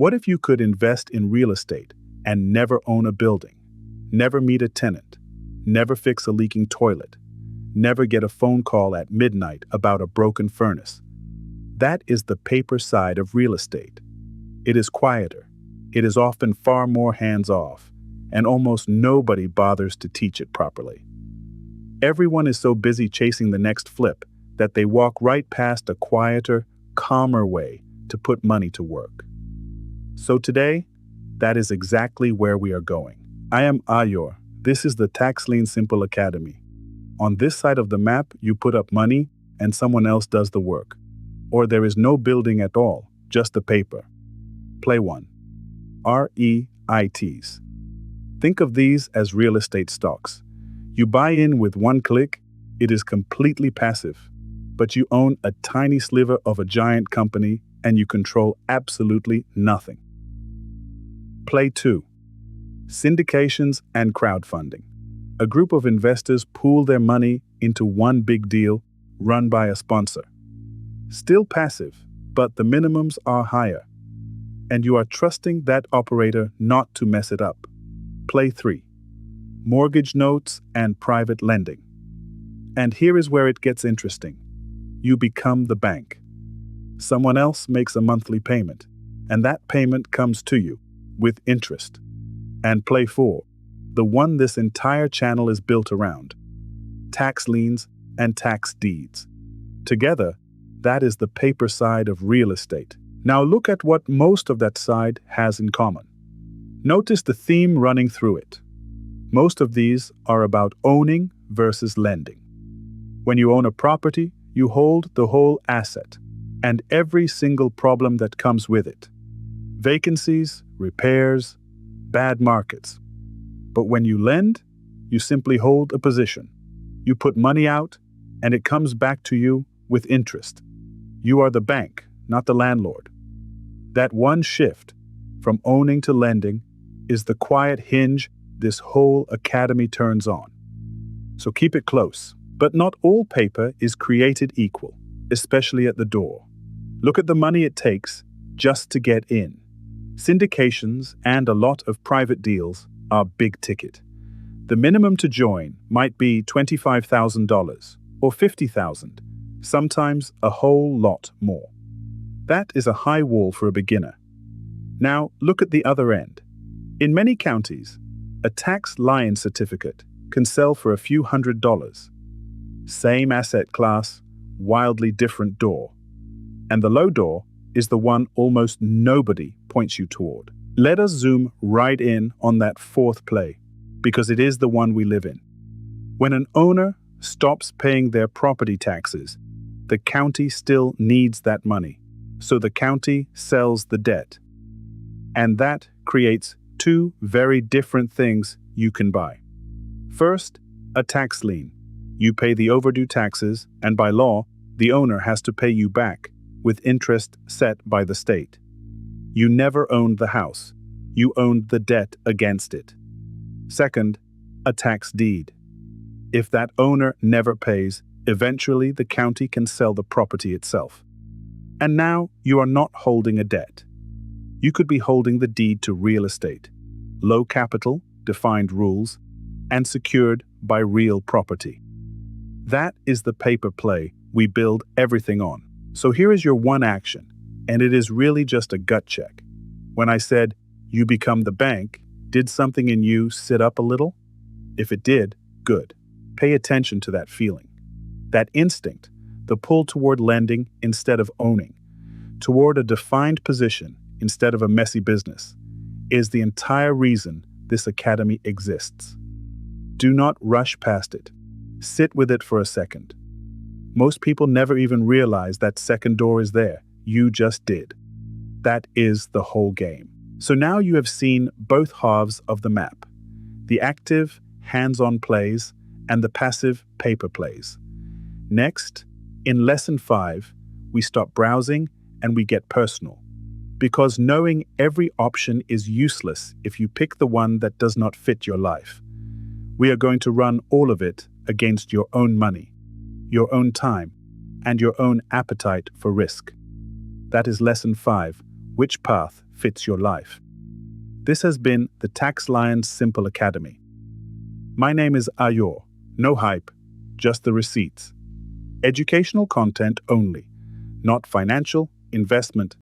What if you could invest in real estate and never own a building, never meet a tenant, never fix a leaking toilet, never get a phone call at midnight about a broken furnace? That is the paper side of real estate. It is quieter. It is often far more hands-off, and almost nobody bothers to teach it properly. Everyone is so busy chasing the next flip that they walk right past a quieter, calmer way to put money to work. So today, that is exactly where we are going. I am Ayor. This is the TaxLienSimple Academy. On this side of the map, you put up money and someone else does the work. Or there is no building at all, just the paper. Play 1. REITs. Think of these as real estate stocks. You buy in with one click, it is completely passive, but you own a tiny sliver of a giant company and you control absolutely nothing. Play 2. Syndications and crowdfunding. A group of investors pool their money into one big deal run by a sponsor. Still passive, but the minimums are higher, and you are trusting that operator not to mess it up. Play 3. Mortgage notes and private lending. And here is where it gets interesting. You become the bank. Someone else makes a monthly payment, and that payment comes to you with interest. And play 4, the one this entire channel is built around. Tax liens and tax deeds. Together, that is the paper side of real estate. Now look at what most of that side has in common. Notice the theme running through it. Most of these are about owning versus lending. When you own a property, you hold the whole asset and every single problem that comes with it. Vacancies, repairs, bad markets. But when you lend, you simply hold a position. You put money out, and it comes back to you with interest. You are the bank, not the landlord. That one shift from owning to lending is the quiet hinge this whole academy turns on. So keep it close. But not all paper is created equal, especially at the door. Look at the money it takes just to get in. Syndications and a lot of private deals are big ticket. The minimum to join might be $25,000 or $50,000, sometimes a whole lot more. That is a high wall for a beginner. Now look at the other end. In many counties, a tax lien certificate can sell for a few $100s. Same asset class, wildly different door. And the low door is the one almost nobody points you toward. Let us zoom right in on that fourth play, because it is the one we live in. When an owner stops paying their property taxes, the county still needs that money. So the county sells the debt. And that creates two very different things you can buy. First, a tax lien. You pay the overdue taxes, and by law, the owner has to pay you back with interest set by the state. You never owned the house. You owned the debt against it. Second, a tax deed. If that owner never pays, eventually the county can sell the property itself. And now you are not holding a debt. You could be holding the deed to real estate, low capital, defined rules, and secured by real property. That is the paper play we build everything on. So here is your one action, and it is really just a gut check. When I said, you become the bank, did something in you sit up a little? If it did, good. Pay attention to that feeling. That instinct, the pull toward lending instead of owning, toward a defined position instead of a messy business, is the entire reason this academy exists. Do not rush past it. Sit with it for a second. Most people never even realize that second door is there. You just did. That is the whole game. So now you have seen both halves of the map. The active, hands-on plays and the passive paper plays. Next, in Lesson 5, we stop browsing and we get personal. Because knowing every option is useless if you pick the one that does not fit your life. We are going to run all of it against your own money, your own time, and your own appetite for risk. That is Lesson 5, which path fits your life. This has been the TaxLienSimple Academy. My name is Ayor. No hype, just the receipts. Educational content only, not financial, investment,